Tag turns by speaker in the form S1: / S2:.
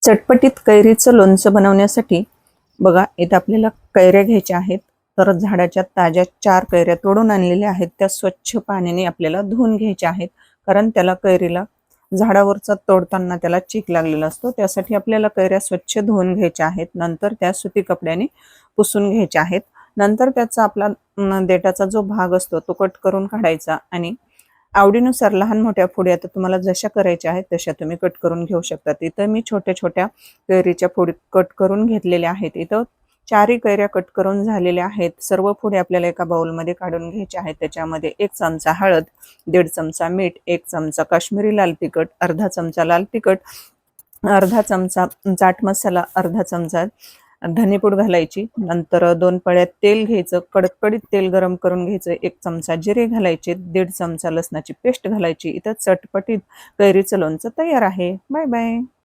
S1: चटपटीत कैरीचं लोणचं बनवण्यासाठी बघा, इथं आपल्याला कैऱ्या घ्यायच्या आहेत. तर झाडाच्या ताज्या 4 कैऱ्या तोडून आणलेल्या आहेत. त्या स्वच्छ पाण्याने आपल्याला धुवून घ्यायच्या आहेत. कारण त्याला कैरीला झाडावरचा तोडताना त्याला चीक लागलेला असतो. त्यासाठी आपल्याला कैऱ्या स्वच्छ धुवून घ्यायच्या आहेत. नंतर त्या सुती कपड्याने पुसून घ्यायच्या आहेत. नंतर त्याचा आपला देठाचा जो भाग असतो तो कट करून काढायचा आणि आवडीनुसार लहान मोठ्या फोडी आता तुम्हाला जशा करायच्या आहेत तशा तुम्ही कट करून घेऊ शकता. इथं मी छोट्या छोट्या कैरीच्या फोडी कट करून घेतलेल्या आहेत. इथं 4 कैऱ्या कट करून झालेल्या आहेत. सर्व फोडी आपल्याला एका बाउलमध्ये काढून घ्यायच्या आहेत. त्याच्यामध्ये 1 चमचा हळद, 1.5 चमचा मीठ, 1 चमचा काश्मीरी लाल तिखट, अर्धा चमचा लाल तिखट, अर्धा चमचा चाट मसाला, अर्धा चमचा धनेपूड घालायची. नंतर 2 पळ्या तेल घ्यायचं. कडकडीत तेल गरम करून घ्यायचं. 1 चमचा जिरे घालायचे. 1.5 चमचा लसणाची पेस्ट घालायची. इथं चटपटीत कैरीचं लोणचं तयार आहे. Bye bye.